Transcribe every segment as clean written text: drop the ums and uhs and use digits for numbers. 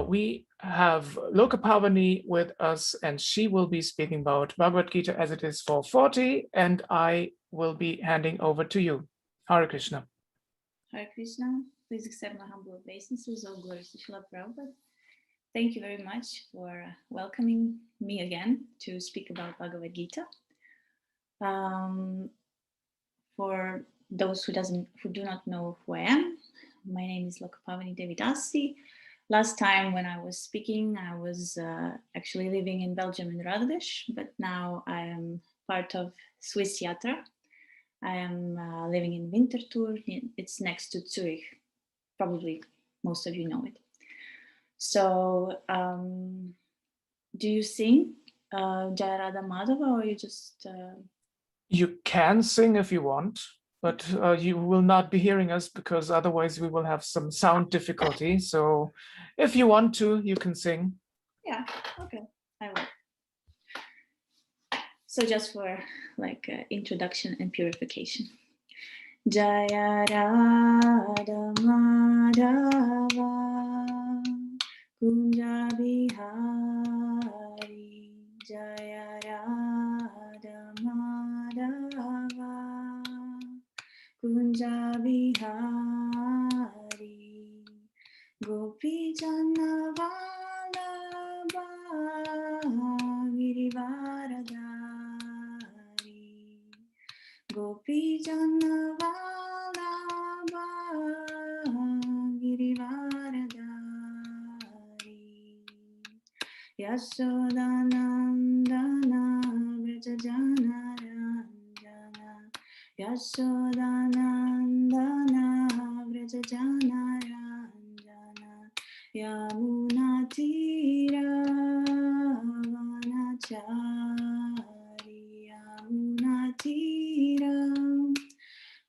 We have Loka Pavani with us, and she will be speaking about Bhagavad Gita as it is 440, and I will be handing over to you. Hare Krishna. Hare Krishna. Please accept my humble obeisances. All glories to Srila Prabhupada. Thank you very much for welcoming me again to speak about Bhagavad Gita. For those who do not know who I am, my name is Loka Pavani Devi Dasi. Last time when I was speaking, I was actually living in Belgium in Radeš, but now I am part of Swiss Yatra. I am living in Winterthur. It's next to Zurich. Probably most of you know it. So, do you sing Jaya Radha Madhava, or you just... You can sing if you want, but you will not be hearing us because otherwise we will have some sound difficulty. So if you want to, you can sing. Yeah, okay, I will. So just for like introduction and purification. Jaya Radha Madhava Kunja Bihari Jaya Radha Madhava Kunja Bihari Gopi Jana Vallabha Girivaradari Gopi Jana Vallabha Girivaradari Yashodanandana Vrajajana Ranjana Yashodanandana Vrajajana Ranjana Yamunatira Vanachari Yamunatira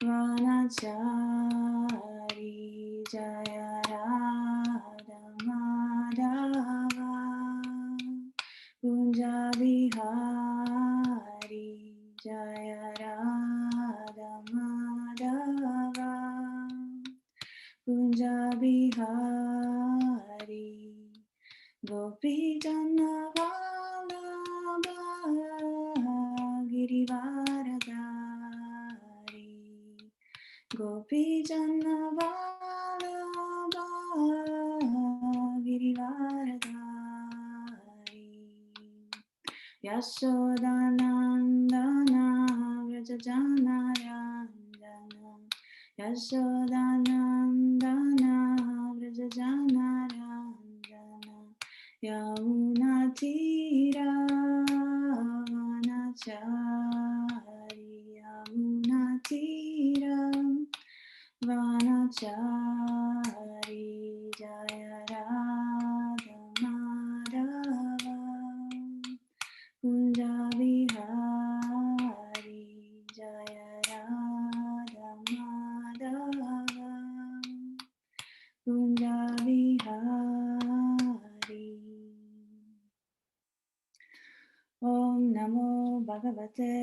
Vanachari Jaya Radha Madhava Kunja Bihari Jaya Radha Madhava Kunja Bihari Gopi Jana Vallabha Girivaradari Gopi Jana Vallabha Girivaradari Yashodanandana Vrajajana Ranjana Yashodanandana Vrajajana Ranjana Yamunatira Vanachari Yamunatira Vanachari Jaya Radha Madhava Kunja Bihari Jaya Radha Madhava Kunja Bihari Om Namo Bhagavate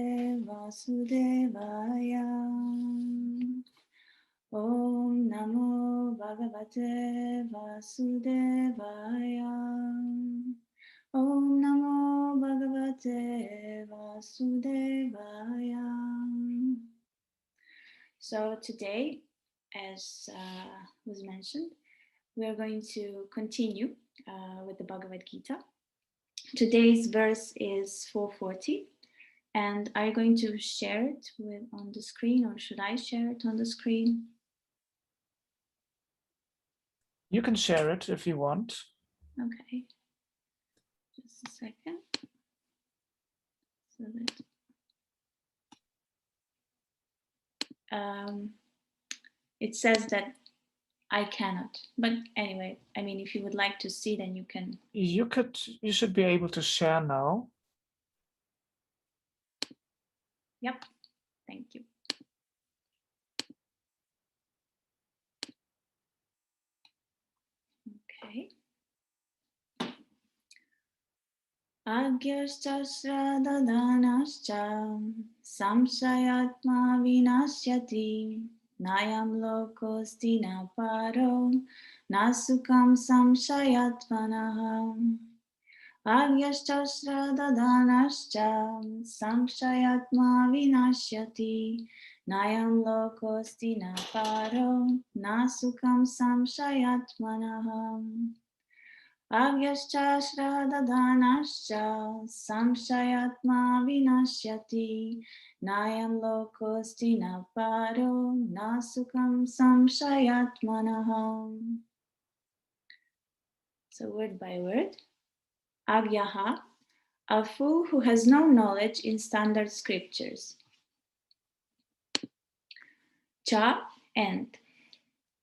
Vasudevaya Om Namo Bhagavate Vasudevaya Om Namo Bhagavate Vasudevaya. So today, as was mentioned, we are going to continue with the Bhagavad Gita. Today's verse is 440, and are you going to share it on the screen, or should I share it on the screen? You can share it if you want. Okay. Just a second. So that it says that I cannot, but anyway, I mean, if you would like to see, then you can. You should be able to share now. Yep. Thank you. Okay. Agyascha sradhadanascha samsayatma vinasyati nayam lokosti na paro, nasukam samshayatmanaham. Agyascha shradadhanascha samshayatma vinashyati, nayam lokosti na paro, nasukam samshayatmanaham. Agyascha shradadhanascha samshayatma vinashyati, nayam lokosti na paro, nasukam samshayatmanaham. So word by word. Agyaha, a fool who has no knowledge in standard scriptures. Cha, and.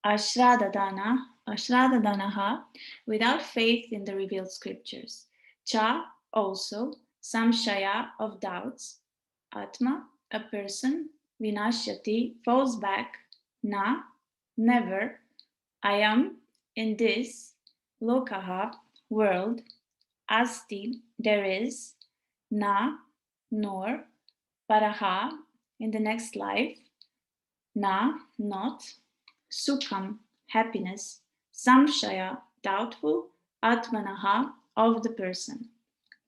Ashradadanaha, without faith in the revealed scriptures. Cha, also, samshaya, of doubts. Atma, a person. Vinashyati, falls back. Na, never. Ayam, in this. Lokaha, world. Asti, there is. Na, nor. Paraha, in the next life. Na, not. Sukham, happiness. Samshaya, doubtful. Atmanaha, of the person.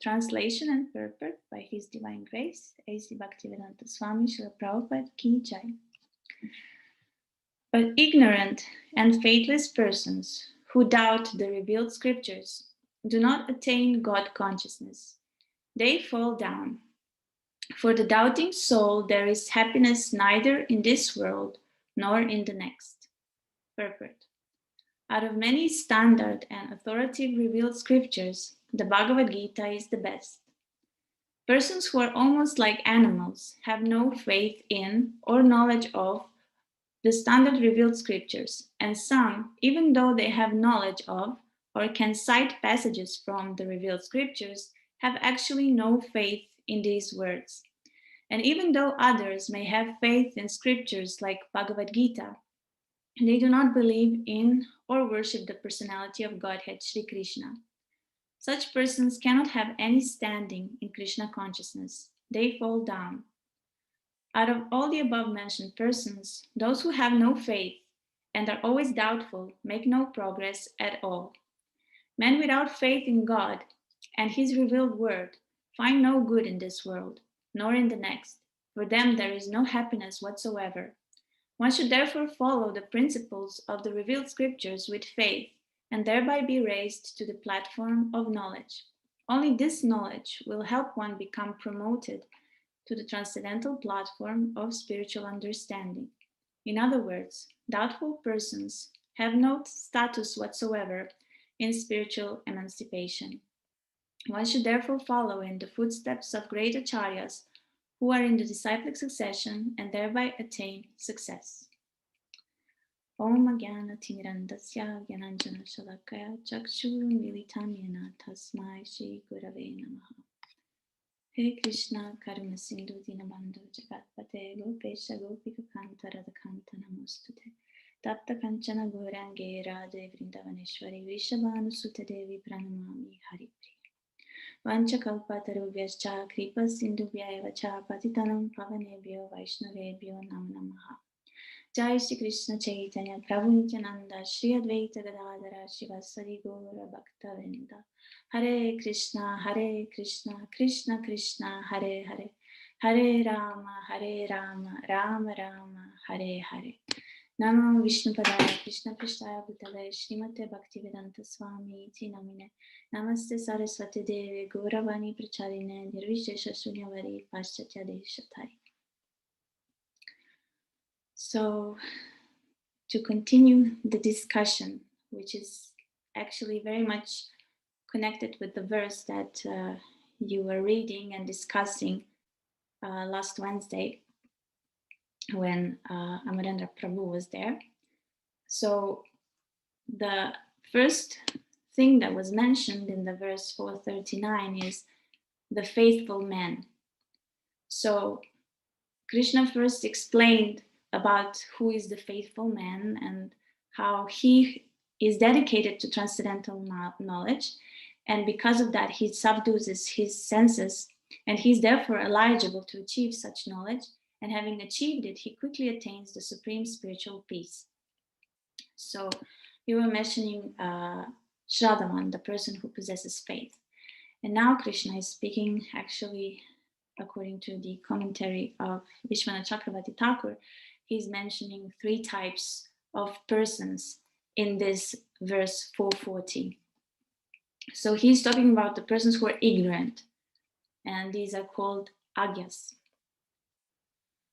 Translation and purport by His Divine Grace, A.C. Bhaktivedanta Swami Srila Prabhupada Ki Jai. But ignorant and faithless persons who doubt the revealed scriptures do not attain God consciousness. They fall down. For the doubting soul, there is happiness neither in this world nor in the next. Purport. Out of many standard and authoritative revealed scriptures, the Bhagavad Gita is the best. Persons who are almost like animals have no faith in or knowledge of the standard revealed scriptures, and some, even though they have knowledge of or can cite passages from the revealed scriptures, have actually no faith in these words. And even though others may have faith in scriptures like Bhagavad Gita, they do not believe in or worship the personality of Godhead Sri Krishna. Such persons cannot have any standing in Krishna consciousness. They fall down. Out of all the above mentioned persons, those who have no faith and are always doubtful make no progress at all. Men without faith in God and His revealed word find no good in this world, nor in the next. For them there is no happiness whatsoever. One should therefore follow the principles of the revealed scriptures with faith and thereby be raised to the platform of knowledge. Only this knowledge will help one become promoted to the transcendental platform of spiritual understanding. In other words, doubtful persons have no status whatsoever in spiritual emancipation. One should therefore follow in the footsteps of great acharyas who are in the disciplic succession and thereby attain success. Om Jnana Timirandasya Jnananjana Shalakaya Chakshur Militam Yena Tasmai Shri Gurave Namaha. He Krishna Karuna Sindhu Dinabandhu Jagatpate Gopesha Gopika Kanta Radhakanta Namostute Tapta Kanchana Gorange Radhe Vrindavaneshwari Vishabhanu Sute Devi Pranamami Haripriya. Vancha Kalpatarubhyascha Kripa Sindhubhyaya Cha Patitanam Pavanebhyo Vaishnavebhyo Namo Namaha. Jai Shri Krishna Chaitanya Prabhu Nityananda Shri Advaita Gadadhara Shivasari Gaura Bhaktavinda. Hare Krishna Krishna Krishna Hare Hare, Hare Rama Rama Rama Hare Hare. Namo Vishnupadaya Krishna Prasthaya Bhutale Srimate Bhaktivedanta Swami Iti Namine Namaste Saraswati Devi Gauravani Pracharine Nirvishesha Shunyavadi Paschatya Deshatari. So, to continue the discussion, which is actually very much connected with the verse that you were reading and discussing last Wednesday when Amarendra Prabhu was there. So the first thing that was mentioned in the verse 439 is the faithful man. So Krishna first explained about who is the faithful man and how he is dedicated to transcendental knowledge, and because of that he subdues his senses, and he's therefore eligible to achieve such knowledge. and having achieved it, he quickly attains the supreme spiritual peace. So you were mentioning Shraddhaman, the person who possesses faith. And now Krishna is speaking, actually, according to the commentary of Vishwanath Chakravarti Thakur, he's mentioning 3 types of persons in this verse 440. So he's talking about the persons who are ignorant, and these are called agyas.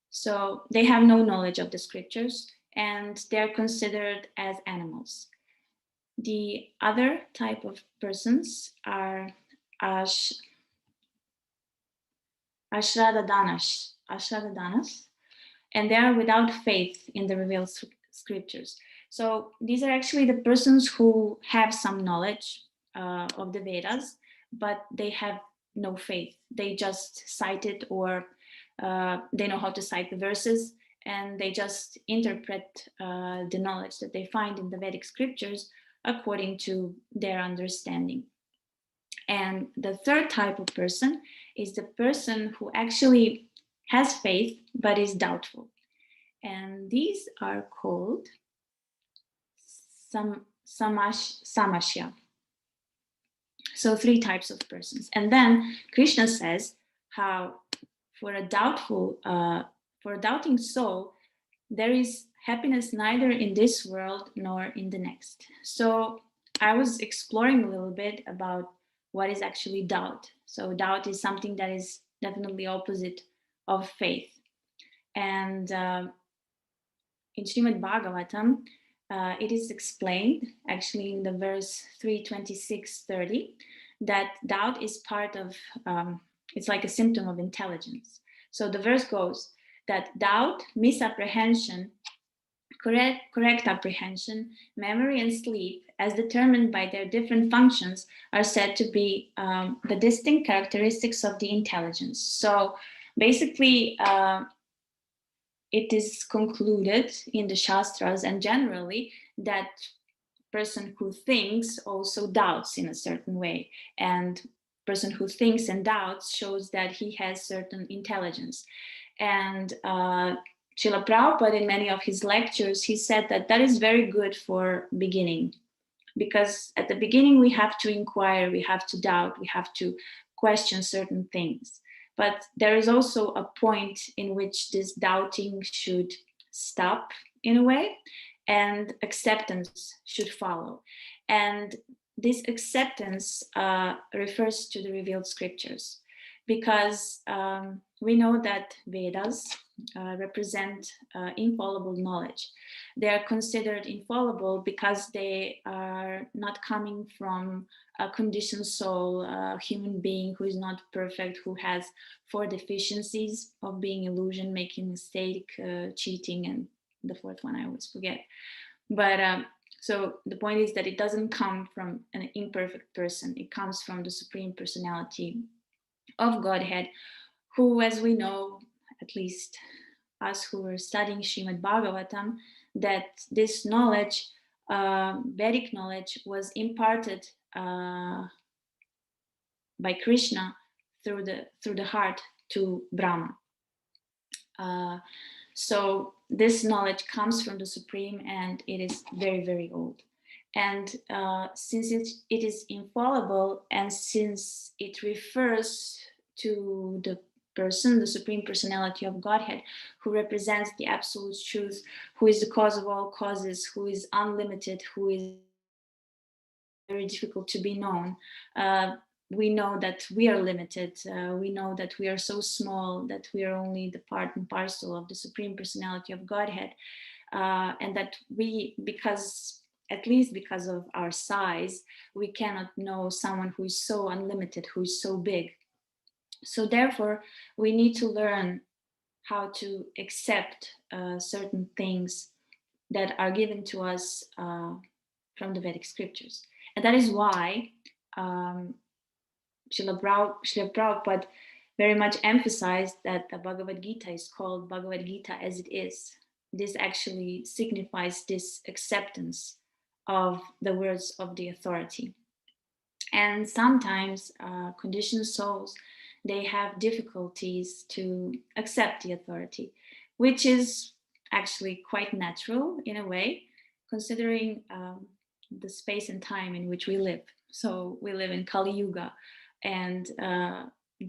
So they have no knowledge of the scriptures, and they're considered as animals. The other type of persons are Ashradadanas, and they are without faith in the revealed scriptures. So these are actually the persons who have some knowledge of the Vedas, but they have no faith. They just cite it, or they know how to cite the verses, and they just interpret the knowledge that they find in the Vedic scriptures according to their understanding. And the third type of person is the person who actually has faith but is doubtful. And these are called samashya. So 3 types of persons. And then Krishna says how for a doubting soul, there is happiness neither in this world nor in the next. So I was exploring a little bit about what is actually doubt. So doubt is something that is definitely opposite of faith. And in Srimad Bhagavatam, it is explained actually in the verse 326:30 that doubt is part of, it's like a symptom of intelligence. So the verse goes that doubt, misapprehension, correct apprehension, memory, and sleep, as determined by their different functions, are said to be the distinct characteristics of the intelligence. So basically, it is concluded in the Shastras and generally that person who thinks also doubts in a certain way. And person who thinks and doubts shows that he has certain intelligence. And Srila Prabhupada, in many of his lectures, he said that that is very good for beginning. Because at the beginning, we have to inquire, we have to doubt, we have to question certain things. But there is also a point in which this doubting should stop in a way, and acceptance should follow. And this acceptance refers to the revealed scriptures, because we know that Vedas represent infallible knowledge. They are considered infallible because they are not coming from a conditioned soul, a human being who is not perfect, who has 4 deficiencies of being illusion, making mistake, cheating, and the 4th one I always forget. But so the point is that it doesn't come from an imperfect person. It comes from the Supreme Personality of Godhead, who, as we know, at least us who were studying Srimad Bhagavatam, that this knowledge, Vedic knowledge, was imparted by Krishna through the heart to Brahma. So this knowledge comes from the Supreme, and it is very, very old. And since it is infallible, and since it refers to the person, the Supreme Personality of Godhead, who represents the absolute truth, who is the cause of all causes, who is unlimited, who is very difficult to be known, we know that we are limited. We know that we are so small, that we are only the part and parcel of the Supreme Personality of Godhead, and that we, at least because of our size, we cannot know someone who is so unlimited, who is so big. So therefore, we need to learn how to accept certain things that are given to us from the Vedic scriptures. And that is why Srila Prabhupada very much emphasized that the Bhagavad Gita is called Bhagavad Gita as it is. This actually signifies this acceptance of the words of the authority. And sometimes conditioned souls, they have difficulties to accept the authority, which is actually quite natural in a way, considering the space and time in which we live. So we live in Kali Yuga, and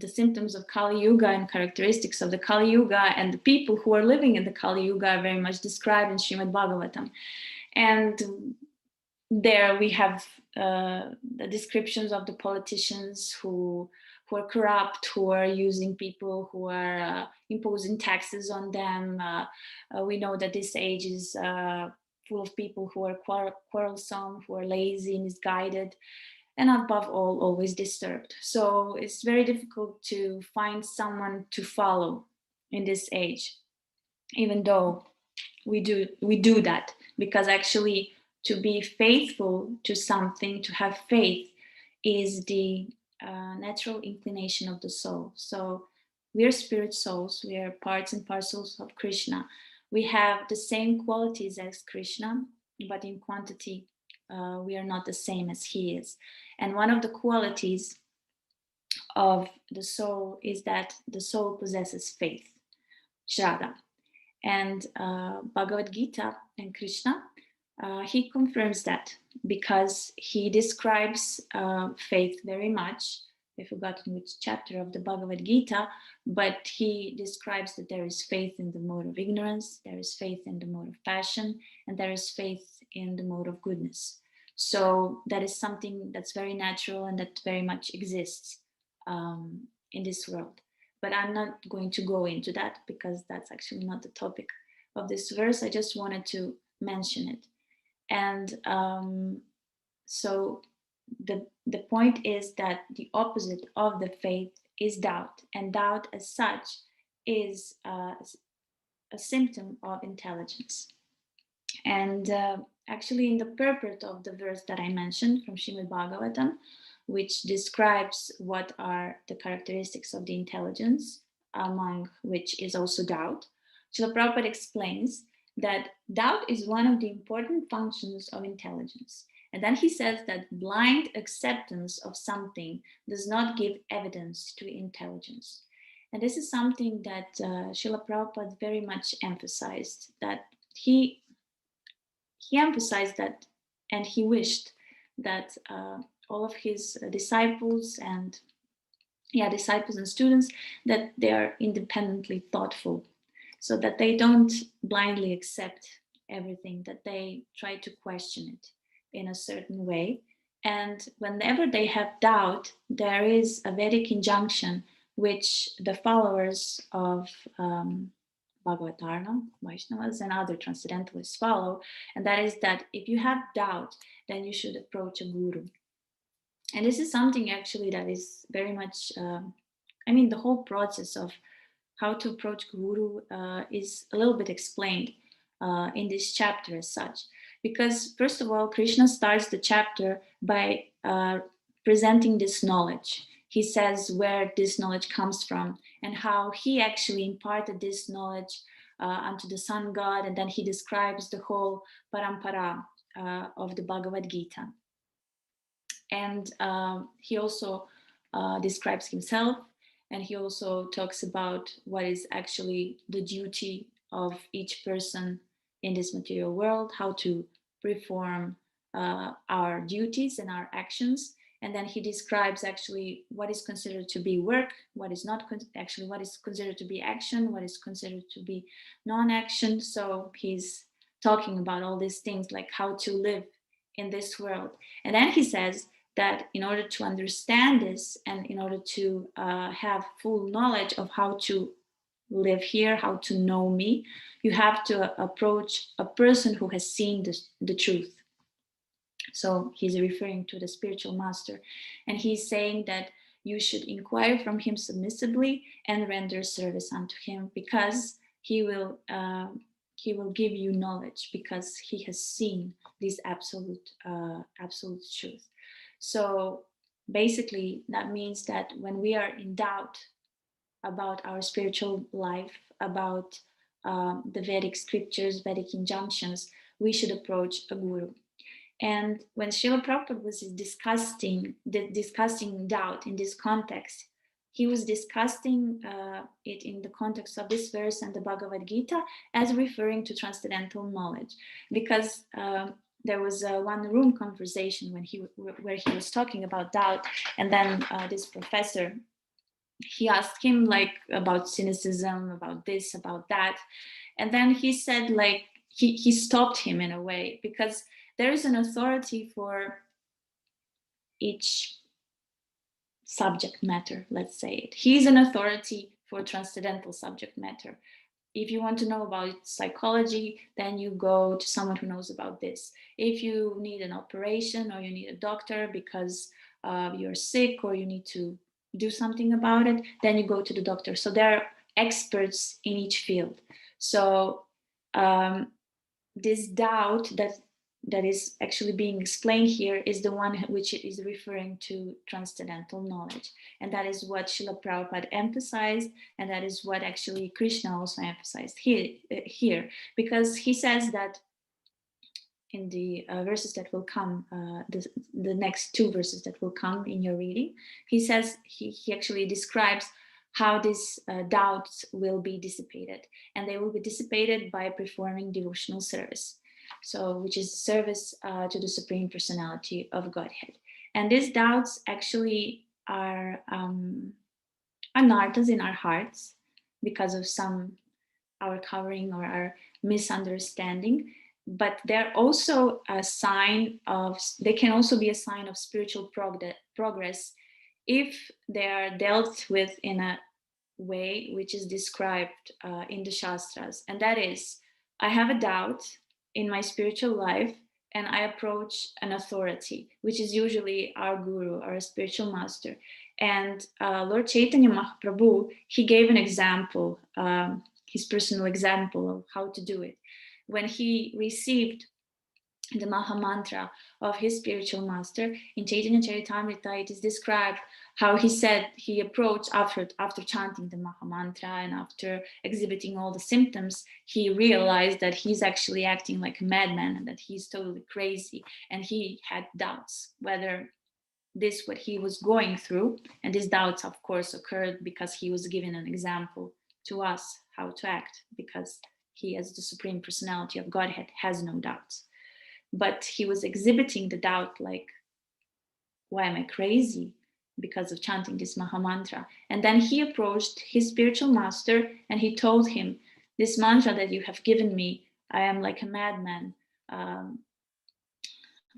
the symptoms of Kali Yuga and characteristics of the Kali Yuga and the people who are living in the Kali Yuga are very much described in Srimad Bhagavatam. And there we have the descriptions of the politicians who are corrupt, who are using people, who are imposing taxes on them. We know that this age is full of people who are quarrelsome, who are lazy, misguided, and above all, always disturbed. So it's very difficult to find someone to follow in this age, even though we do that, because actually to be faithful to something, to have faith, is the natural inclination of the soul. So we are spirit souls, we are parts and parcels of Krishna. We have the same qualities as Krishna, but in quantity we are not the same as he is. And one of the qualities of the soul is that the soul possesses faith, Shraddha. And Bhagavad Gita and Krishna, he confirms that, because he describes faith very much. I've forgotten which chapter of the Bhagavad Gita, but he describes that there is faith in the mode of ignorance, there is faith in the mode of passion, and there is faith in the mode of goodness. So that is something that's very natural and that very much exists in this world. But I'm not going to go into that, because that's actually not the topic of this verse. I just wanted to mention it. And so the point is that the opposite of the faith is doubt, and doubt as such is a symptom of intelligence. And actually, in the purport of the verse that I mentioned from Srimad Bhagavatam, which describes what are the characteristics of the intelligence, among which is also doubt, Srila Prabhupada explains that doubt is one of the important functions of intelligence. And then he says that blind acceptance of something does not give evidence to intelligence. And this is something that Srila Prabhupada very much emphasized, that he emphasized that, and he wished that all of his disciples and students, that they are independently thoughtful, so that they don't blindly accept everything, that they try to question it in a certain way. And whenever they have doubt, there is a Vedic injunction which the followers of Bhagavad Purana, Vaishnavas, and other transcendentalists follow, and that is that if you have doubt, then you should approach a guru. And this is something actually that is very much, the whole process of how to approach guru is a little bit explained in this chapter as such. Because first of all, Krishna starts the chapter by presenting this knowledge. He says where this knowledge comes from and how he actually imparted this knowledge unto the sun god, and then he describes the whole parampara of the Bhagavad Gita. And he also describes himself, and he also talks about what is actually the duty of each person in this material world, how to perform our duties and our actions. And then he describes actually what is considered to be work, what is not actually, what is considered to be action, what is considered to be non-action. So he's talking about all these things, like how to live in this world. And then he says that in order to understand this, and in order to have full knowledge of how to live here, how to know me, you have to approach a person who has seen the truth. So he's referring to the spiritual master, and he's saying that you should inquire from him submissively and render service unto him, because he will give you knowledge, because he has seen this absolute truth. So basically, that means that when we are in doubt about our spiritual life, about the Vedic scriptures, Vedic injunctions, we should approach a guru. And when Srila Prabhupada was discussing doubt in this context, he was discussing it in the context of this verse and the Bhagavad Gita as referring to transcendental knowledge, because there was a one-room conversation where he was talking about doubt, and then this professor, he asked him like about cynicism, about this, about that, and then he said like he stopped him in a way, because there is an authority for each subject matter, let's say it. He's an authority for transcendental subject matter. If you want to know about psychology, then you go to someone who knows about this. If you need an operation or you need a doctor because you're sick or you need to do something about it, then you go to the doctor. So there are experts in each field. So this doubt that is actually being explained here is the one which is referring to transcendental knowledge. And that is what Srila Prabhupada emphasized, and that is what actually Krishna also emphasized here, because he says that in the verses that will come, the next two verses that will come in your reading, he says, he actually describes how these doubts will be dissipated. And they will be dissipated by performing devotional service. So, which is service to the Supreme Personality of Godhead. And these doubts actually are nartas in our hearts because of our covering or our misunderstanding. But they're also a sign of, they can also be a sign of spiritual progress if they are dealt with in a way which is described in the Shastras. And that is, I have a doubt in my spiritual life and I approach an authority, which is usually our guru or a spiritual master. And Lord Chaitanya Mahaprabhu, he gave an example, his personal example of how to do it. When he received the Maha Mantra of his spiritual master, in Chaitanya Charitamrita, it is described how he said he approached after chanting the Maha Mantra and after exhibiting all the symptoms, he realized that he's actually acting like a madman and that he's totally crazy. And he had doubts whether this what he was going through. And these doubts, of course, occurred because he was given an example to us how to act, because he, as the Supreme Personality of Godhead, has no doubts. But he was exhibiting the doubt like, why am I crazy? Because of chanting this Maha Mantra. And then he approached his spiritual master and he told him, this mantra that you have given me, I am like a madman.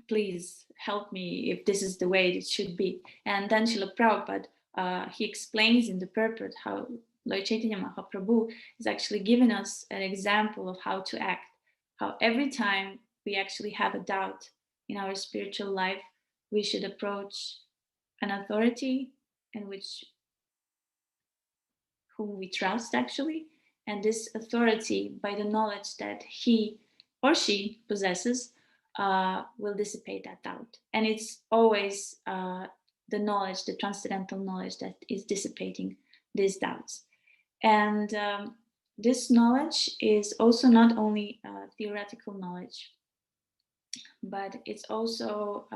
Please help me if this is the way it should be. And then Srila Prabhupada, he explains in the purport how Lord Chaitanya Mahaprabhu is actually giving us an example of how to act. How every time we actually have a doubt in our spiritual life, we should approach an authority in whom we trust actually, and this authority, by the knowledge that he or she possesses, will dissipate that doubt. And it's always the knowledge, the transcendental knowledge, that is dissipating these doubts. And this knowledge is also not only theoretical knowledge, but it's also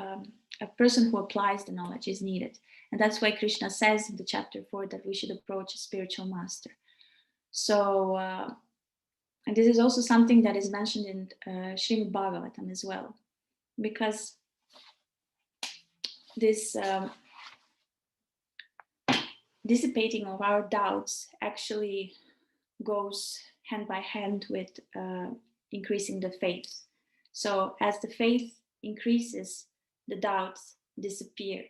a person who applies the knowledge is needed. And that's why Krishna says in the chapter 4 that we should approach a spiritual master. So, and this is also something that is mentioned in Srimad Bhagavatam as well, because this dissipating of our doubts actually goes hand by hand with increasing the faith. So as the faith increases, the doubts disappear.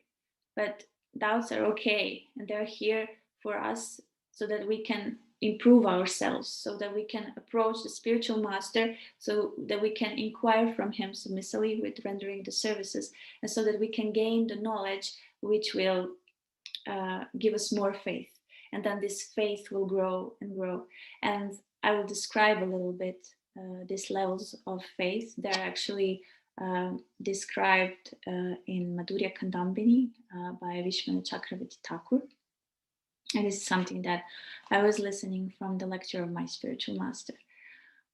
But doubts are okay, and they're here for us so that we can improve ourselves, so that we can approach the spiritual master, so that we can inquire from him submissively with rendering the services, and so that we can gain the knowledge which will give us more faith. And then this faith will grow and grow. And I will describe a little bit these levels of faith. They're actually described in Madhurya Kandambini by Vishwanath Chakravarti Thakur. And this is something that I was listening from the lecture of my spiritual master.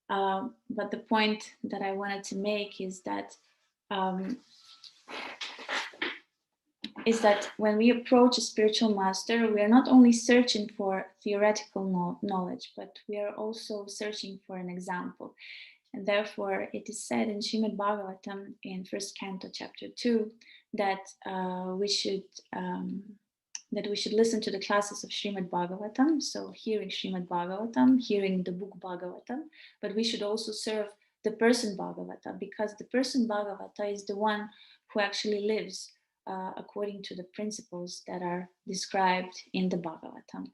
But the point that I wanted to make is that is that when we approach a spiritual master, we are not only searching for theoretical knowledge, but we are also searching for an example. And therefore, it is said in Srimad Bhagavatam in first canto, chapter 2, that we should listen to the classes of Srimad Bhagavatam. So hearing Srimad Bhagavatam, hearing the book Bhagavatam, but we should also serve the person Bhagavata, because the person Bhagavata is the one who actually lives according to the principles that are described in the Bhagavatam.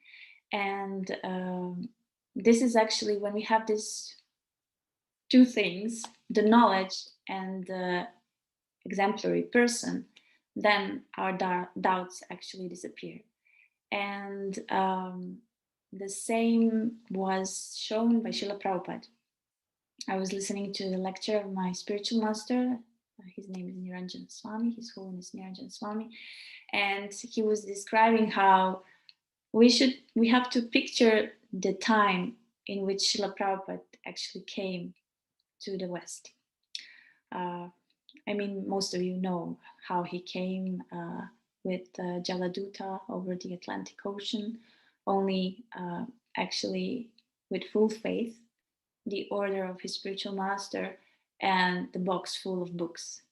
And this is actually when we have these two things, the knowledge and the exemplary person, then our doubts actually disappear. And the same was shown by Srila Prabhupada. I was listening to the lecture of my spiritual master. His name is Niranjan Swami, His Holiness Niranjan Swami. And he was describing how we have to picture the time in which Srila Prabhupada actually came to the West. I mean, most of you know how he came with Jaladuta over the Atlantic Ocean, only actually with full faith, the order of his spiritual master, and the box full of books,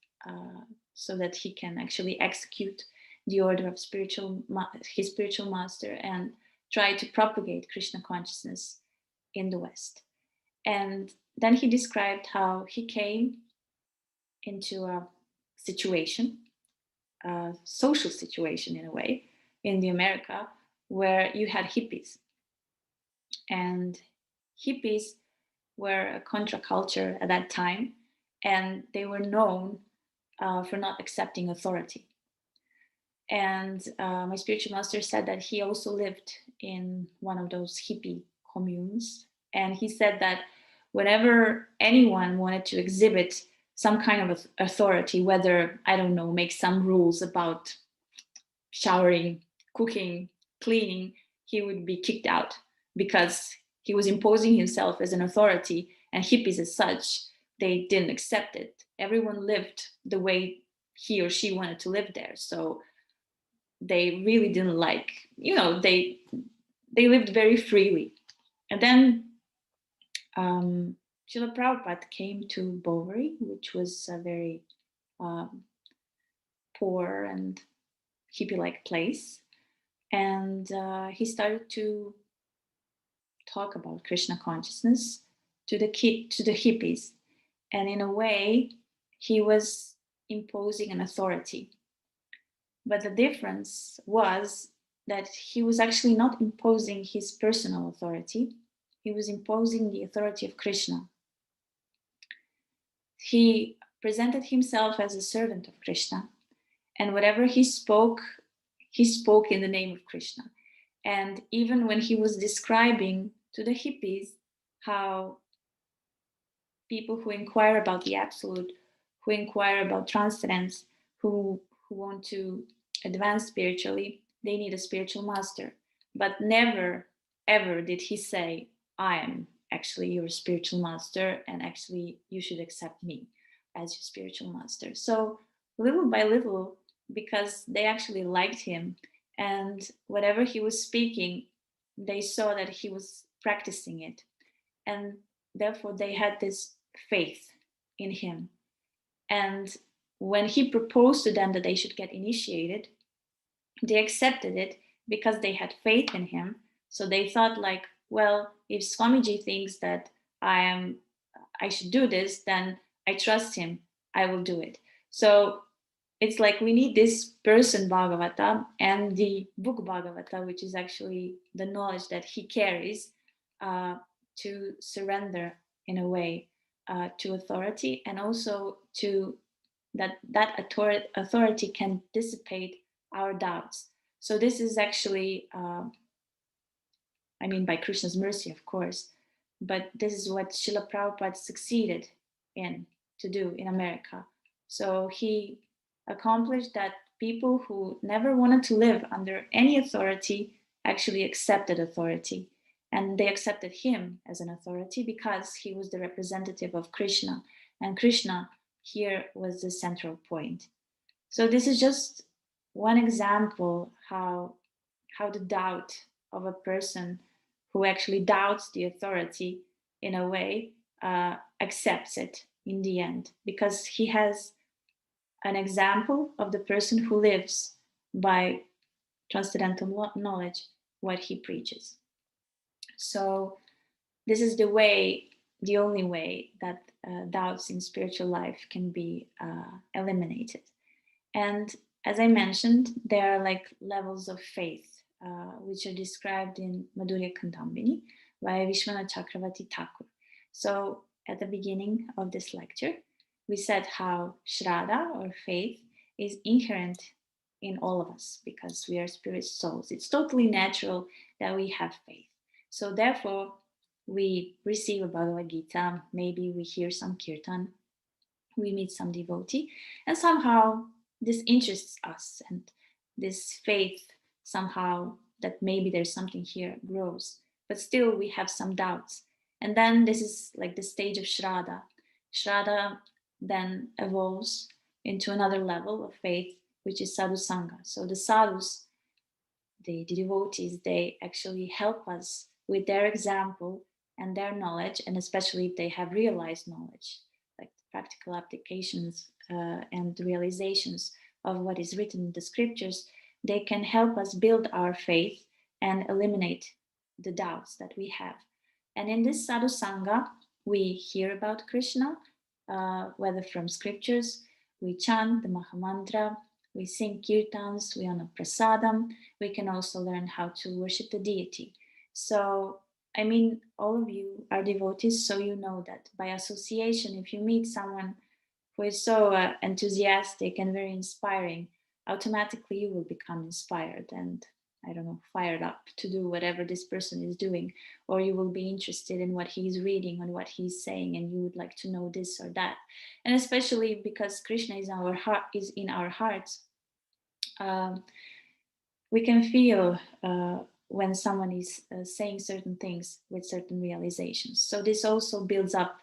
so that he can actually execute the order of his spiritual master and try to propagate Krishna consciousness in the West. And then he described how he came into a situation, a social situation in a way, in the America, where you had hippies. And hippies were a contra-culture at that time, and they were known for not accepting authority. And my spiritual master said that he also lived in one of those hippie communes. And he said that whenever anyone wanted to exhibit some kind of authority, whether, I don't know, make some rules about showering, cooking, cleaning, he would be kicked out because he was imposing himself as an authority, and hippies as such, they didn't accept it. Everyone lived the way he or she wanted to live there. So they really didn't like, they lived very freely. And then Srila Prabhupada came to Bovary, which was a very poor and hippie-like place. And he started to talk about Krishna consciousness to the hippies. And in a way, he was imposing an authority. But the difference was that he was actually not imposing his personal authority. He was imposing the authority of Krishna. He presented himself as a servant of Krishna. And whatever he spoke in the name of Krishna. And even when he was describing to the hippies how people who inquire about the absolute, who inquire about transcendence, who want to advance spiritually, they need a spiritual master. But never, ever did he say, I am actually your spiritual master, and actually you should accept me as your spiritual master. So little by little, because they actually liked him, and whatever he was speaking, they saw that he was practicing it. And therefore they had this faith in him. And when he proposed to them that they should get initiated, they accepted it because they had faith in him. So they thought like, well, if Swamiji thinks that I should do this, then I trust him, I will do it. So it's like we need this person Bhagavata and the book Bhagavata, which is actually the knowledge that he carries, to surrender in a way to authority, and also to that authority can dissipate our doubts. So this is actually, by Krishna's mercy, of course, but this is what Srila Prabhupada succeeded in to do in America. So he accomplished that people who never wanted to live under any authority actually accepted authority. And they accepted him as an authority because he was the representative of Krishna. And Krishna here was the central point. So this is just one example how the doubt of a person who actually doubts the authority in a way accepts it in the end, because he has an example of the person who lives by transcendental knowledge what he preaches. So this is the only way that doubts in spiritual life can be eliminated. And as I mentioned, there are like levels of faith, which are described in Madhurya Kandambini by Vishwanath Chakravarti Thakur. So at the beginning of this lecture, we said how Shraddha or faith is inherent in all of us because we are spirit souls. It's totally natural that we have faith. So therefore, we receive a Bhagavad Gita, maybe we hear some kirtan, we meet some devotee, and somehow this interests us, and this faith somehow that maybe there's something here grows, but still we have some doubts. And then this is like the stage of Shraddha. Shraddha then evolves into another level of faith, which is sadhu sangha. So the sadhus, the devotees, they actually help us with their example and their knowledge, and especially if they have realized knowledge, like practical applications and realizations of what is written in the scriptures, they can help us build our faith and eliminate the doubts that we have. And in this sadhu sangha, we hear about Krishna, whether from scriptures, we chant the Mahamantra, we sing kirtans, we honor prasadam, we can also learn how to worship the deity. So, I mean, all of you are devotees, so you know that by association, if you meet someone who is so enthusiastic and very inspiring, automatically you will become inspired and, I don't know, fired up to do whatever this person is doing, or you will be interested in what he's reading and what he's saying, and you would like to know this or that. And especially because Krishna is in our hearts, we can feel when someone is saying certain things with certain realizations. So this also builds up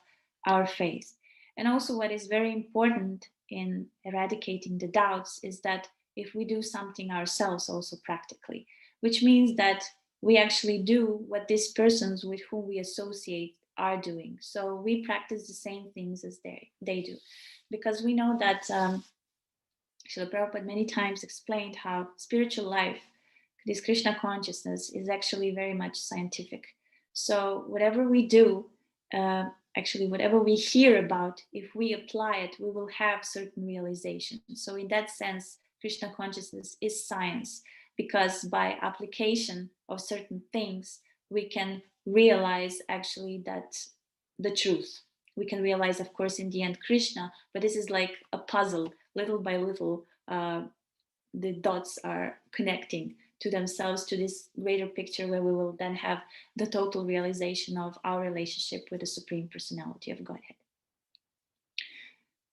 our faith. And also what is very important in eradicating the doubts is that if we do something ourselves also practically, which means that we actually do what these persons with whom we associate are doing. So we practice the same things as they do. Because we know that Srila Prabhupada many times explained how spiritual life, this Krishna consciousness, is actually very much scientific. So whatever we do, actually whatever we hear about, if we apply it, we will have certain realizations. So in that sense, Krishna consciousness is science, because by application of certain things, we can realize actually that the truth. We can realize, of course, in the end, Krishna, but this is like a puzzle. Little by little, the dots are connecting to themselves to this greater picture where we will then have the total realization of our relationship with the Supreme Personality of Godhead.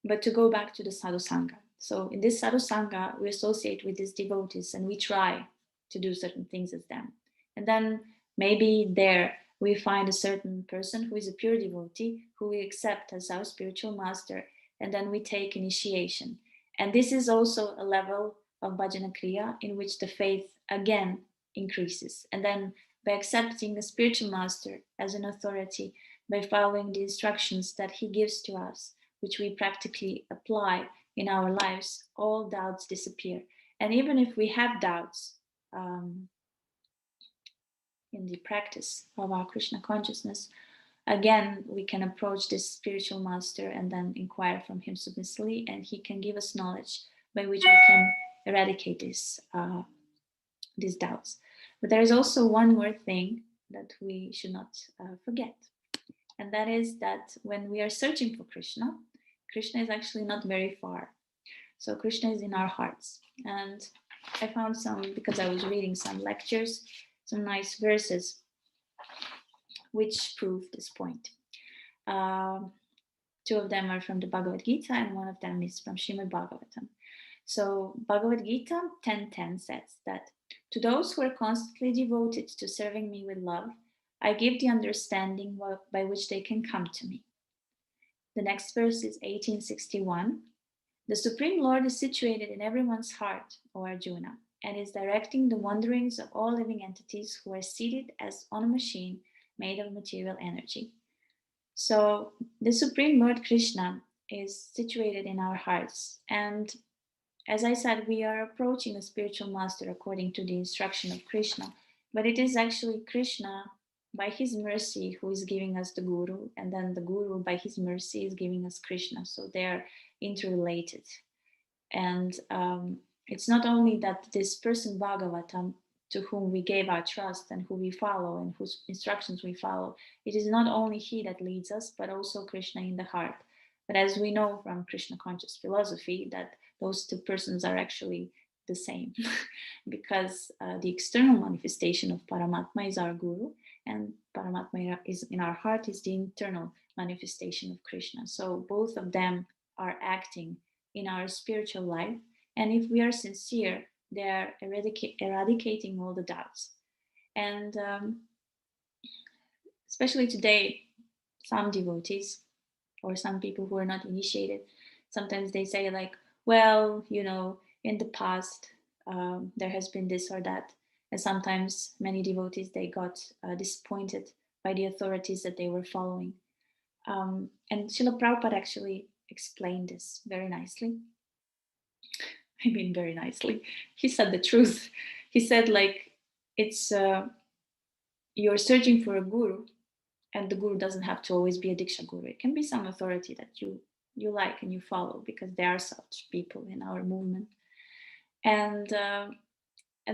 But to go back to the sadhu sangha. So in this sadhu sangha, we associate with these devotees and we try to do certain things as them. And then maybe there we find a certain person who is a pure devotee who we accept as our spiritual master, and then we take initiation. And this is also a level of bhajana kriya in which the faith again increases. And then by accepting the spiritual master as an authority, by following the instructions that he gives to us, which we practically apply in our lives, all doubts disappear. And even if we have doubts in the practice of our Krishna consciousness, again, we can approach this spiritual master and then inquire from him submissively, and he can give us knowledge by which we can eradicate these doubts. But there is also one more thing that we should not forget. And that is that when we are searching for Krishna, Krishna is actually not very far. So Krishna is in our hearts. And I found some, because I was reading some lectures, some nice verses which prove this point. Two of them are from the Bhagavad Gita, and one of them is from Srimad Bhagavatam. So Bhagavad Gita 10:10 says that, to those who are constantly devoted to serving me with love, I give the understanding by which they can come to me. The next verse is 1861. The Supreme Lord is situated in everyone's heart, O Arjuna, and is directing the wanderings of all living entities who are seated as on a machine made of material energy. So the Supreme Lord Krishna is situated in our hearts. And as I said, we are approaching a spiritual master according to the instruction of Krishna. But it is actually Krishna, by his mercy, who is giving us the Guru. And then the Guru, by his mercy, is giving us Krishna. So they are interrelated. And it's not only that this person Bhagavatam, to whom we gave our trust and who we follow and whose instructions we follow, it is not only he that leads us, but also Krishna in the heart. But as we know from Krishna conscious philosophy, that those two persons are actually the same, because the external manifestation of Paramatma is our Guru, and Paramatma is in our heart is the internal manifestation of Krishna. So both of them are acting in our spiritual life, and if we are sincere, they are eradicating all the doubts. And especially today, some devotees or some people who are not initiated, sometimes they say like, well, you know, in the past there has been this or that. And sometimes many devotees, they got disappointed by the authorities that they were following. And Srila Prabhupada actually explained this very nicely. I mean, very nicely. He said the truth. He said, like, it's you're searching for a guru, and the guru doesn't have to always be a Diksha guru. It can be some authority that you like and you follow, because there are such people in our movement. And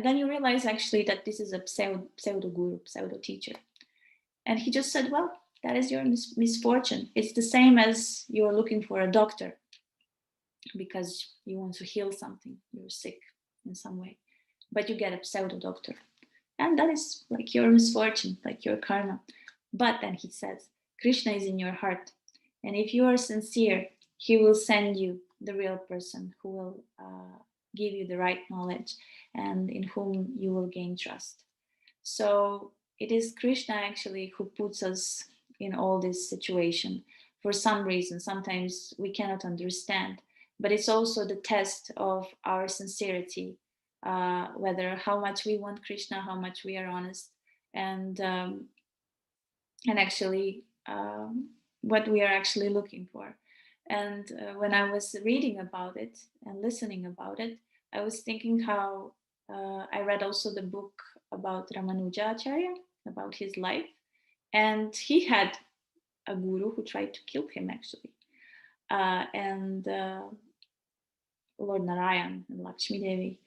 then you realize actually that this is a pseudo guru, pseudo teacher. And he just said, well, that is your misfortune. It's the same as you're looking for a doctor because you want to heal something, you're sick in some way, but you get a pseudo doctor, and that is like your misfortune, like your karma. But then he says, Krishna is in your heart, and if you are sincere, he will send you the real person who will give you the right knowledge and in whom you will gain trust. So it is Krishna actually who puts us in all this situation for some reason. Sometimes we cannot understand, but it's also the test of our sincerity, whether how much we want Krishna, how much we are honest, and actually what we are actually looking for. And when I was reading about it and listening about it, I was thinking how I read also the book about Ramanuja Acharya, about his life, and he had a guru who tried to kill him actually. And Lord Narayan and Lakshmi Devi,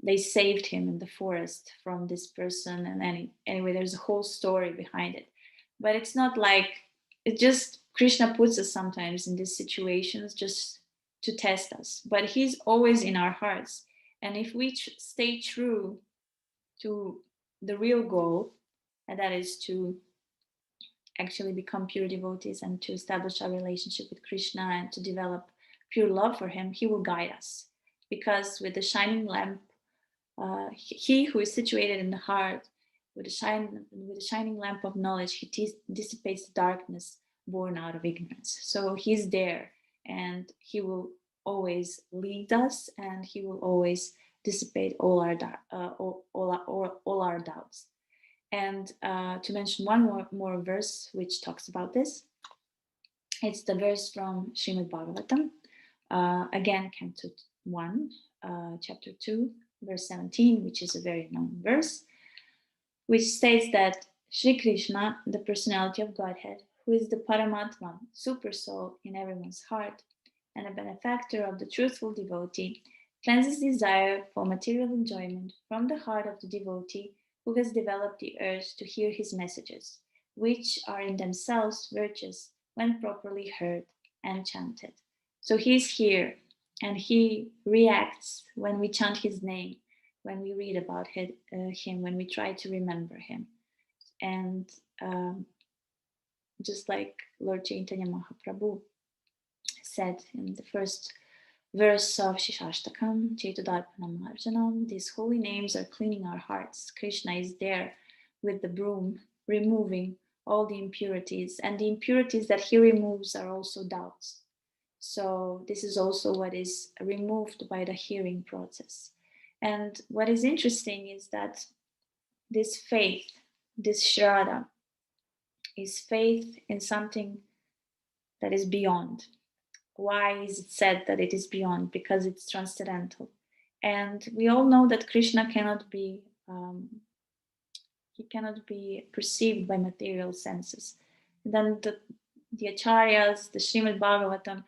they saved him in the forest from this person. And anyway, there's a whole story behind it. But it's not like, it just, Krishna puts us sometimes in these situations just to test us. But he's always in our hearts. And if we stay true to the real goal, and that is to actually become pure devotees and to establish our relationship with Krishna and to develop pure love for him, he will guide us. Because with the shining lamp, he who is situated in the heart, with the shining lamp of knowledge, he dissipates the darkness born out of ignorance. So he's there, and he will always lead us, and he will always dissipate all our doubts. And to mention one more verse which talks about this, it's the verse from Srimad Bhagavatam, again, Canto 1, Chapter 2, verse 17, which is a very known verse, which states that Sri Krishna, the personality of Godhead, who is the Paramatma, super soul in everyone's heart, and a benefactor of the truthful devotee, cleanses desire for material enjoyment from the heart of the devotee who has developed the urge to hear his messages, which are in themselves virtuous when properly heard and chanted. So he's here, and he reacts when we chant his name, when we read about him, when we try to remember him. And just like Lord Chaitanya Mahaprabhu said in the first verse of Shishashtakam, Chaitudarpanam Marjanam, these holy names are cleaning our hearts. Krishna is there with the broom, removing all the impurities, and the impurities that he removes are also doubts. So this is also what is removed by the hearing process. And what is interesting is that this faith, this shraddha, is faith in something that is beyond. Why is it said that it is beyond? Because it's transcendental. And we all know that Krishna cannot be perceived by material senses. And then the acharyas, the Srimad Bhagavatam,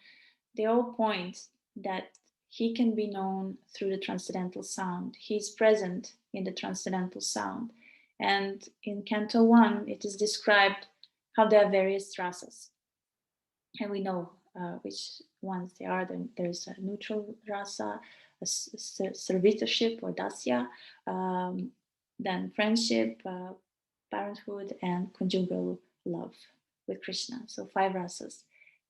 they all point that he can be known through the transcendental sound. He is present in the transcendental sound. And in Canto 1, it is described how there are various rasas. And we know which ones they are. There's a neutral rasa, a servitorship or dasya, then friendship, parenthood, and conjugal love with Krishna. So 5 rasas.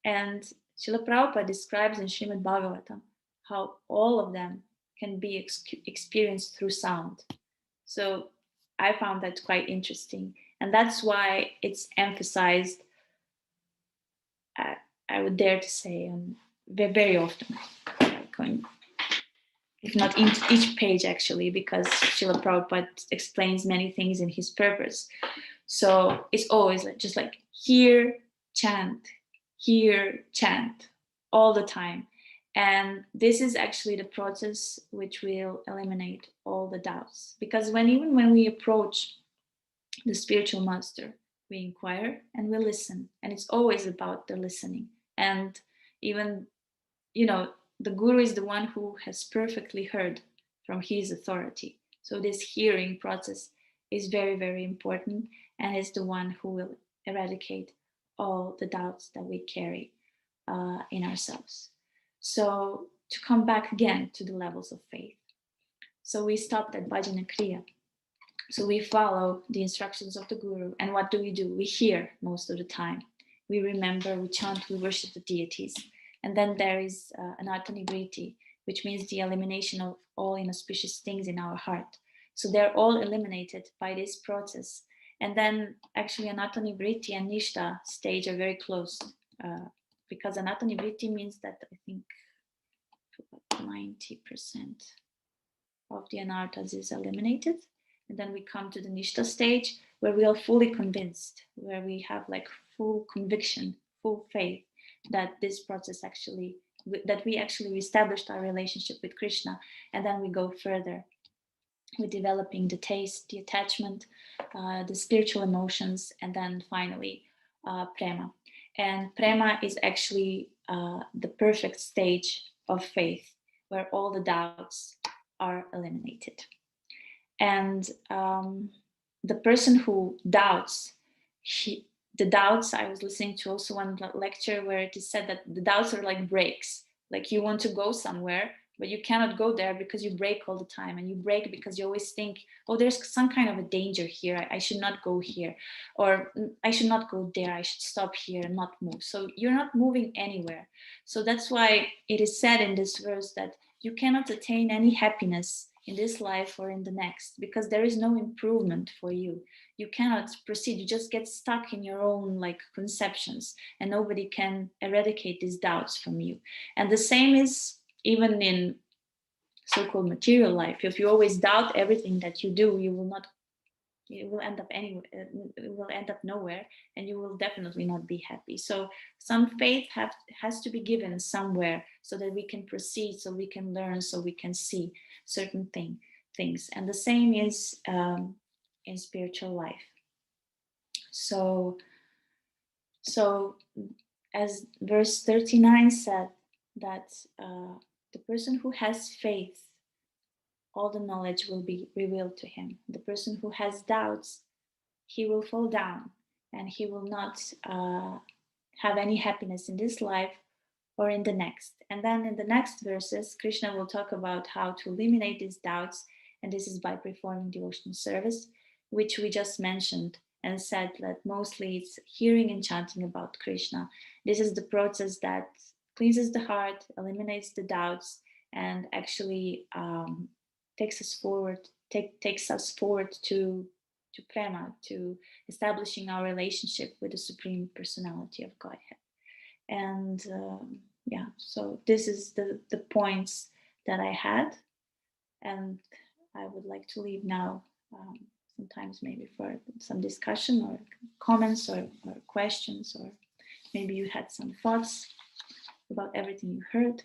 And Srila Prabhupada describes in Srimad Bhagavatam how all of them can be experienced through sound. So I found that quite interesting. And that's why it's emphasized, I would dare to say, very often, if not each page actually, because Srila Prabhupada explains many things in his purpose. So it's always just like hear, chant, all the time. And this is actually the process which will eliminate all the doubts. Because even when we approach the spiritual master, we inquire and we listen. And it's always about the listening. And even, the guru is the one who has perfectly heard from his authority. So this hearing process is very, very important, and is the one who will eradicate all the doubts that we carry in ourselves. So to come back again to the levels of faith. So we stopped at bhajana kriya. So we follow the instructions of the guru. And what do? We hear most of the time. We remember, we chant, we worship the deities. And then there is anartha-nivriti, which means the elimination of all inauspicious things in our heart. So they're all eliminated by this process. And then actually anartha-nivriti and nishta stage are very close, because anartha-nivriti means that I think about 90% of the anarthas is eliminated. And then we come to the nishta stage where we are fully convinced, where we have like full conviction, full faith that this process that we actually established our relationship with Krishna. And then we go further with developing the taste, the attachment, the spiritual emotions, and then finally prema. And prema is actually the perfect stage of faith where all the doubts are eliminated. And the person who doubts, the doubts, I was listening to also one lecture where it is said that the doubts are like brakes. Like you want to go somewhere, but you cannot go there because you brake all the time. And you brake because you always think, oh, there's some kind of a danger here. I should not go here. Or I should not go there. I should stop here and not move. So you're not moving anywhere. So that's why it is said in this verse that you cannot attain any happiness in this life or in the next, because there is no improvement for you. You cannot proceed. You just get stuck in your own like conceptions, and nobody can eradicate these doubts from you. And the same is even in so-called material life. If you always doubt everything that you do, you will end up anywhere. It will end up nowhere, and you will definitely not be happy. So some faith has to be given somewhere so that we can proceed, so we can learn, so we can see certain things. And the same is in spiritual life. So as verse 39 said, that the person who has faith, all the knowledge will be revealed to him. The person who has doubts, he will fall down, and he will not have any happiness in this life or in the next. And then in the next verses, Krishna will talk about how to eliminate these doubts, and this is by performing devotional service, which we just mentioned and said that mostly it's hearing and chanting about Krishna. This is the process that cleanses the heart, eliminates the doubts, and actually takes us forward to prema, to establishing our relationship with the Supreme Personality of Godhead. And yeah, so this is the points that I had, and I would like to leave now sometimes maybe for some discussion or comments or questions, or maybe you had some thoughts about everything you heard.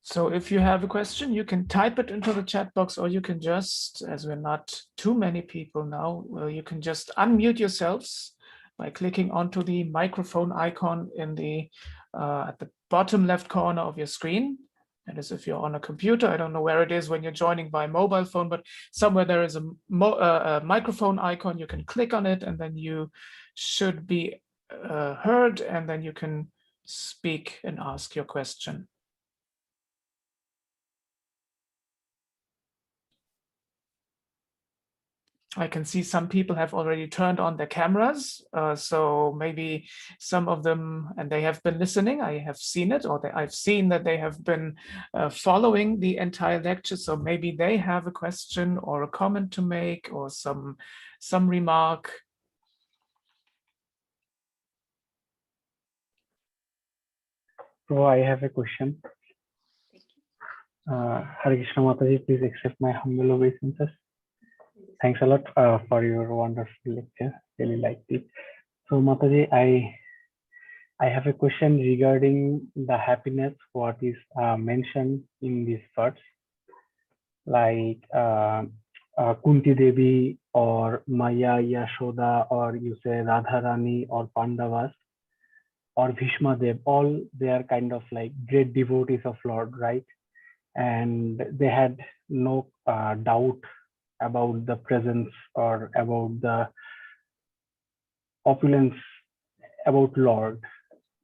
So if you have a question, you can type it into the chat box, or you can just, as we're not too many people now, you can just unmute yourselves by clicking onto the microphone icon in the at the bottom left corner of your screen. That is if you're on a computer. I don't know where it is when you're joining by mobile phone, but somewhere there is a microphone icon. You can click on it, and then you should be heard, and then you can speak and ask your question. I can see some people have already turned on their cameras, so maybe some of them, and they have been listening, I have seen it, or I've seen that they have been following the entire lecture, so maybe they have a question or a comment to make, or some remark. So I have a question. Hare Krishna Mataji, please accept my humble obeisances. Thanks a lot for your wonderful lecture. Really liked it. So Mataji, I have a question regarding the happiness, what is mentioned in this verse, like Kunti Devi or Maya Yashoda, or you say Radharani or Pandavas or Bhishma Dev, all they are kind of like great devotees of Lord, right? And they had no doubt about the presence or about the opulence about Lord.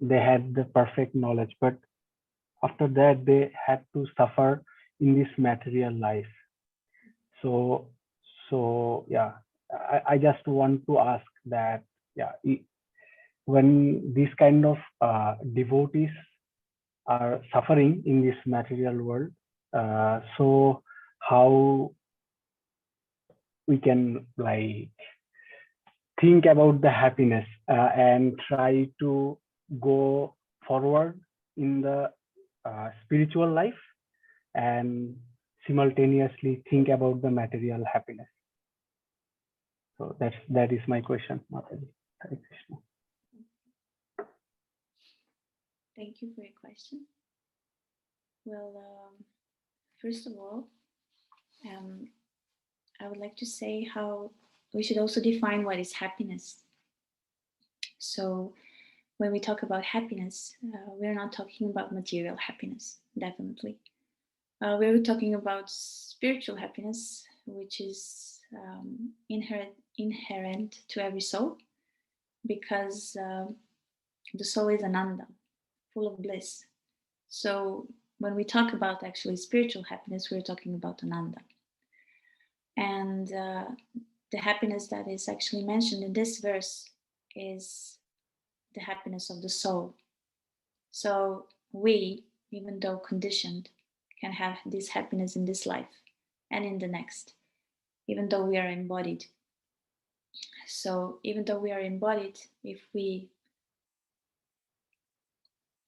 They had the perfect knowledge, but after that they had to suffer in this material life. So yeah, I just want to ask that, yeah, when these kind of devotees are suffering in this material world, so how we can like think about the happiness and try to go forward in the spiritual life and simultaneously think about the material happiness. So that is my question, Mataji. Hare Krishna. Thank you for your question. Well, first of all, I would like to say how we should also define what is happiness. So when we talk about happiness, we're not talking about material happiness, definitely. We're talking about spiritual happiness, which is inherent to every soul, because the soul is ananda, full of bliss. So when we talk about actually spiritual happiness, we're talking about ananda. And the happiness that is actually mentioned in this verse is the happiness of the soul. So we, even though conditioned, can have this happiness in this life and in the next, even though we are embodied. So even though we are embodied, if we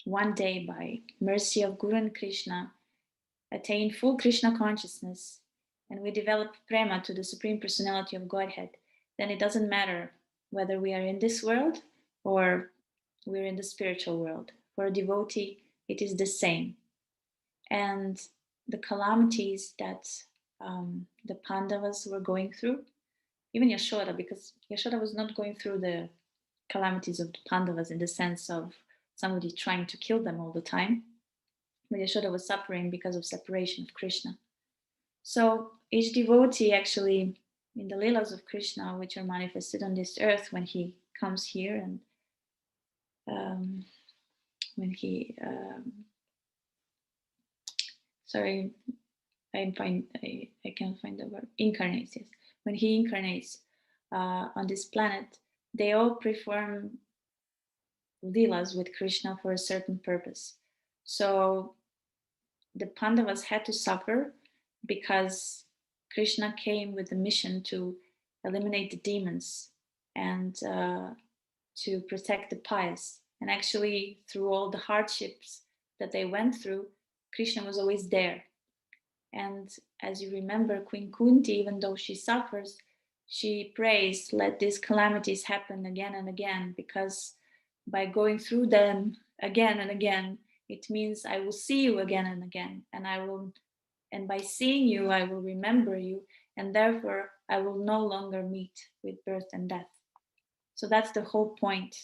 one day, by mercy of Guru and Krishna, attain full Krishna consciousness, and we develop prema to the Supreme Personality of Godhead, then it doesn't matter whether we are in this world or we're in the spiritual world. For a devotee, it is the same. And the calamities that the Pandavas were going through, even Yashoda, because Yashoda was not going through the calamities of the Pandavas in the sense of somebody trying to kill them all the time, but Yashoda was suffering because of separation of Krishna. So each devotee actually, in the Leelas of Krishna, which are manifested on this earth when he comes here and when he sorry, I can't find the word, incarnates, yes. When he incarnates on this planet, they all perform Leelas with Krishna for a certain purpose. So the Pandavas had to suffer because Krishna came with the mission to eliminate the demons and to protect the pious. And actually, through all the hardships that they went through, Krishna was always there. And as you remember, Queen Kunti, even though she suffers, she prays, let these calamities happen again and again, because by going through them again and again, it means I will see you again and again, and by seeing you, I will remember you, and therefore I will no longer meet with birth and death. So that's the whole point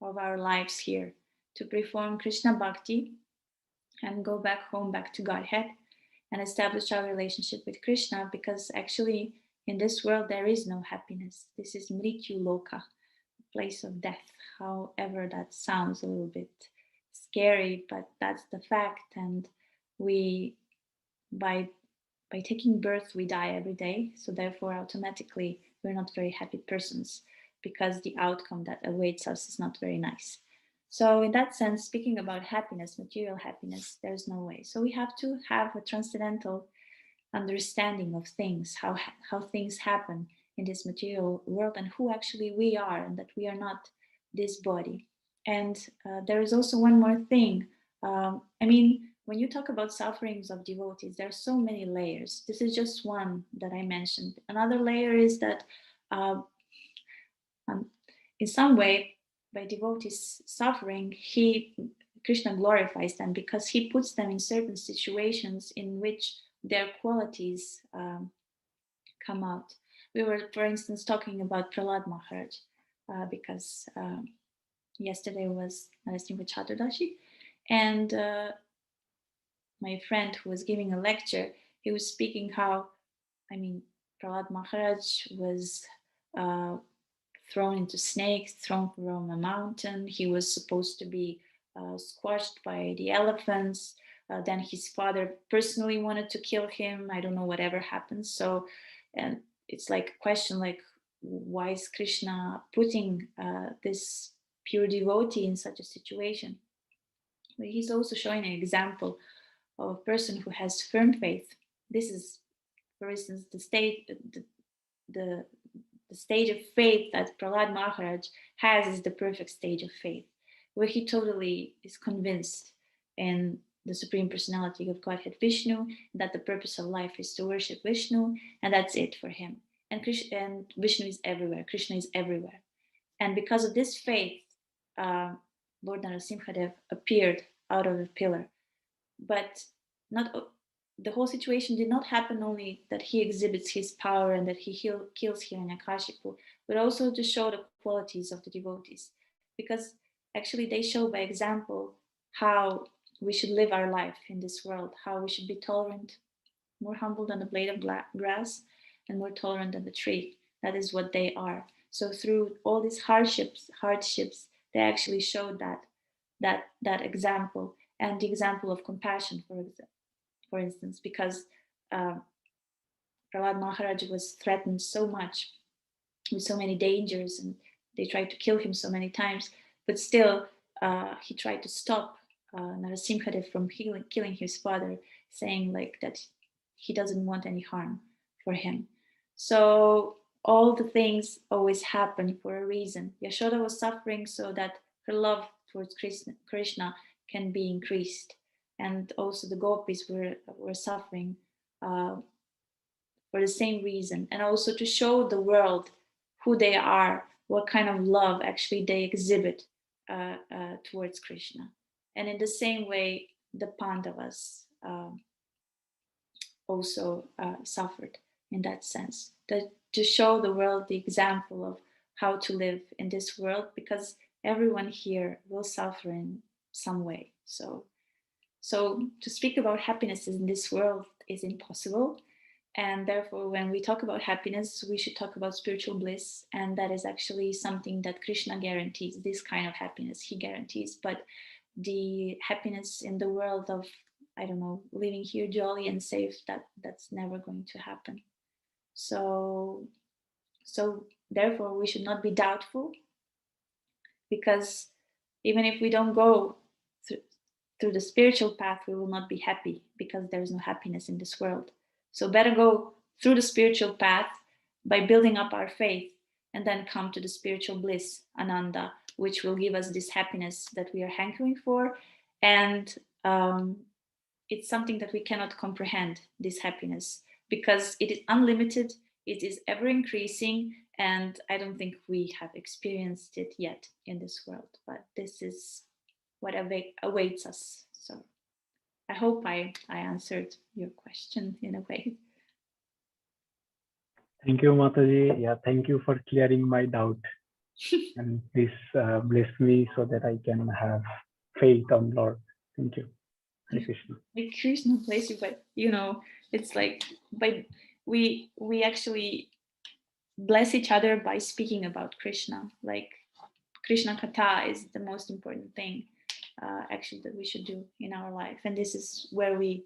of our lives here, to perform Krishna Bhakti and go back home, back to Godhead, and establish our relationship with Krishna, because actually in this world there is no happiness. This is Mrityu Loka, place of death, however that sounds a little bit scary, but that's the fact. And we, by taking birth, we die every day, so therefore automatically we're not very happy persons, because the outcome that awaits us is not very nice. So in that sense, speaking about happiness, material happiness, there's no way. So we have to have a transcendental understanding of things, how things happen in this material world, and who actually we are, and that we are not this body. And there is also one more thing. I mean, when you talk about sufferings of devotees, there are so many layers. This is just one that I mentioned. Another layer is that in some way, by devotees suffering, Krishna glorifies them, because he puts them in certain situations in which their qualities come out. We were, for instance, talking about Prahlad Maharaj, because yesterday was Narasimha Chaturdashi, and my friend who was giving a lecture, he was speaking how, I mean, Prahlad Maharaj was thrown into snakes, thrown from a mountain. He was supposed to be squashed by the elephants. Then his father personally wanted to kill him. I don't know whatever happened. So, and it's like a question like, why is Krishna putting this pure devotee in such a situation? But he's also showing an example of a person who has firm faith. This is, for instance, the stage of faith that Prahlad Maharaj has is the perfect stage of faith, where he totally is convinced in the Supreme Personality of Godhead Vishnu, that the purpose of life is to worship Vishnu, and that's it for him. And Vishnu is everywhere, Krishna is everywhere. And because of this faith, Lord Narasimhadev appeared out of a pillar. But the whole situation did not happen only that he exhibits his power and that he kills Hiranyakashipu, but also to show the qualities of the devotees, because actually they show by example how we should live our life in this world, how we should be tolerant, more humble than a blade of grass, and more tolerant than the tree. That is what they are. So through all these hardships, they actually showed that example, and the example of compassion, for instance, because Prahlad Maharaj was threatened so much with so many dangers, and they tried to kill him so many times, but still he tried to stop Narasimhadev from killing his father, saying like that he doesn't want any harm for him. So all the things always happen for a reason. Yashoda was suffering so that her love towards Krishna can be increased. And also the gopis were suffering for the same reason. And also to show the world who they are, what kind of love actually they exhibit towards Krishna. And in the same way, the Pandavas also suffered in that sense. To show the world the example of how to live in this world, because everyone here will suffer in some way. So to speak about happiness in this world is impossible. And therefore, when we talk about happiness, we should talk about spiritual bliss. And that is actually something that Krishna guarantees, this kind of happiness he guarantees. But the happiness in the world of, I don't know, living here jolly and safe, that's never going to happen. So therefore, we should not be doubtful, because even if we don't go through the spiritual path, we will not be happy, because there is no happiness in this world. So better go through the spiritual path by building up our faith, and then come to the spiritual bliss, Ananda, which will give us this happiness that we are hankering for. And it's something that we cannot comprehend, this happiness, because it is unlimited, it is ever increasing, and I don't think we have experienced it yet in this world, but this is what awaits us. So I hope I answered your question in a way. Thank you, Mataji. Yeah, thank you for clearing my doubt. And please bless me so that I can have faith on Lord. Thank you. Hare Krishna. Like Krishna bless you, but you know, it's like we actually bless each other by speaking about Krishna. Like Krishna Katha is the most important thing actually that we should do in our life. And this is where we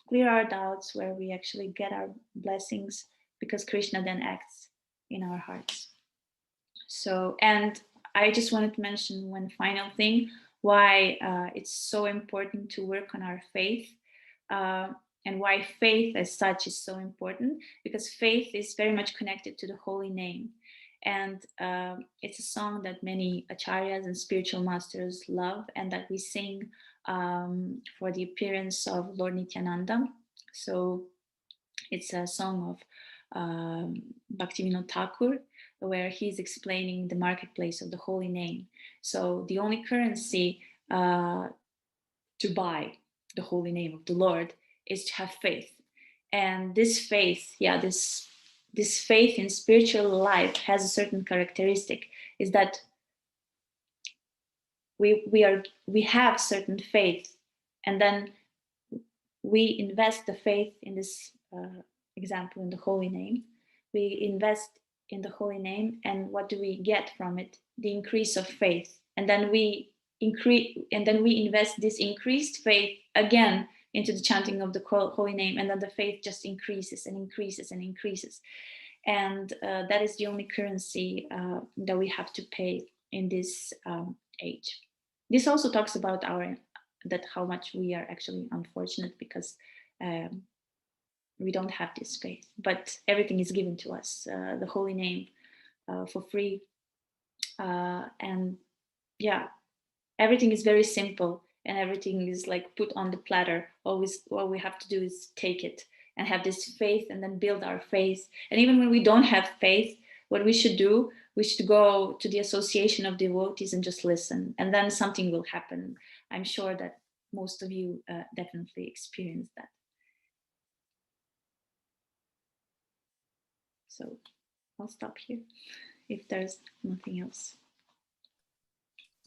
clear our doubts, where we actually get our blessings, because Krishna then acts in our hearts. So, and I just wanted to mention one final thing, why it's so important to work on our faith, and why faith as such is so important, because faith is very much connected to the holy name. And it's a song that many acharyas and spiritual masters love, and that we sing for the appearance of Lord Nityananda. So it's a song of Bhaktivinoda Thakur, where he's explaining the marketplace of the holy name. So the only currency to buy the holy name of the Lord is to have faith. And this faith, this faith in spiritual life has a certain characteristic, is that we have certain faith, and then we invest the faith in this example in the holy name. We invest in the holy name, and what do we get from it? The increase of faith. And then we invest this increased faith again into the chanting of the holy name, and then the faith just increases and increases and increases. And that is the only currency that we have to pay in this age. This also talks about how much we are actually unfortunate, because we don't have this faith, but everything is given to us, the holy name, for free. And yeah, everything is very simple, and everything is like put on the platter. Always, all we have to do is take it and have this faith, and then build our faith. And even when we don't have faith, what we should do, we should go to the association of devotees and just listen, and then something will happen. I'm sure that most of you definitely experienced that. So I'll stop here if there's nothing else.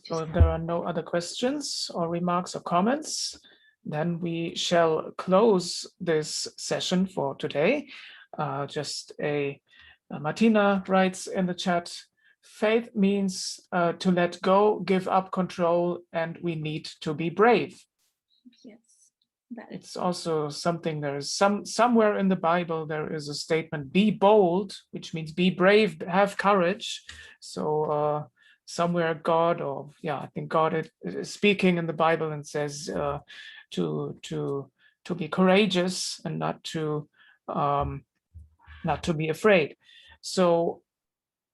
So if there are no other questions or remarks or comments, then we shall close this session for today. Martina writes in the chat, faith means to let go, give up control, and we need to be brave. Yes. It's also something, there is somewhere in the Bible, there is a statement, be bold, which means be brave, have courage. So somewhere God, I think God is speaking in the Bible and says to be courageous and not to be afraid. So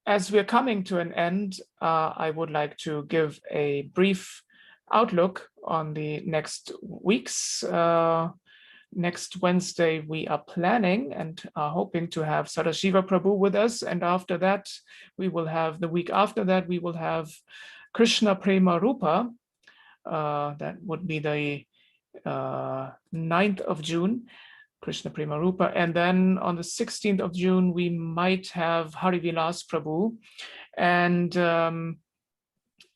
as we're coming to an end, I would like to give a brief outlook on the next weeks. Next Wednesday, we are planning and are hoping to have Sadashiva Prabhu with us. And after that, the week after that, we will have Krishna Prema Rupa. That would be the 9th of June, Krishna Prema Rupa. And then on the 16th of June, we might have Hari Vilas Prabhu. And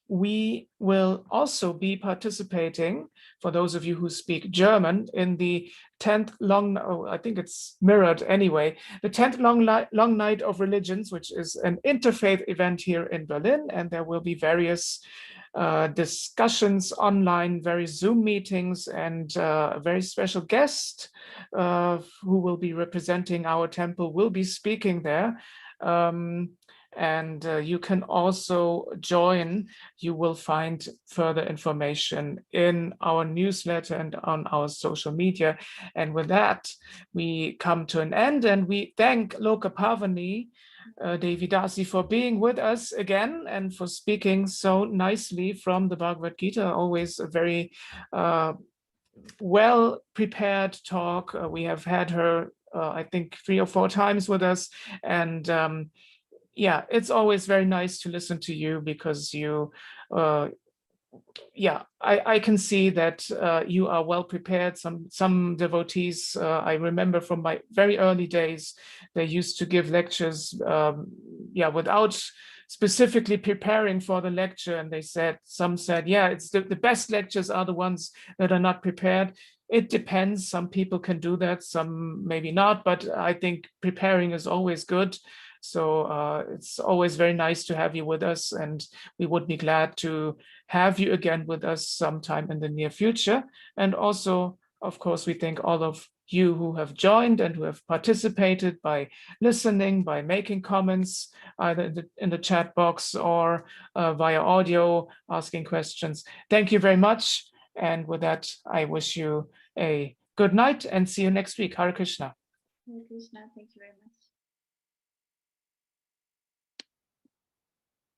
we will also be participating, for those of you who speak German, in the 10th I think it's mirrored anyway, the 10th long night of religions, which is an interfaith event here in Berlin. And there will be various discussions online, various Zoom meetings, and a very special guest who will be representing our temple will be speaking there. And you can also join. You will find further information in our newsletter and on our social media. And with that, we come to an end, and we thank Loka Pavani, Devi Dasi, for being with us again and for speaking so nicely from the Bhagavad Gita. Always a very well-prepared talk. We have had her, I think, 3 or 4 times with us. And yeah, it's always very nice to listen to you, because you, yeah, I can see that you are well prepared. Some devotees, I remember from my very early days, they used to give lectures, yeah, without specifically preparing for the lecture. And they said, some said, yeah, it's the best lectures are the ones that are not prepared. It depends. Some people can do that, some maybe not, but I think preparing is always good. So it's always very nice to have you with us, and we would be glad to have you again with us sometime in the near future. And also, of course, we thank all of you who have joined and who have participated by listening, by making comments, either in the chat box or via audio, asking questions. Thank you very much. And with that, I wish you a good night and see you next week. Hare Krishna. Hare Krishna. Thank you very much.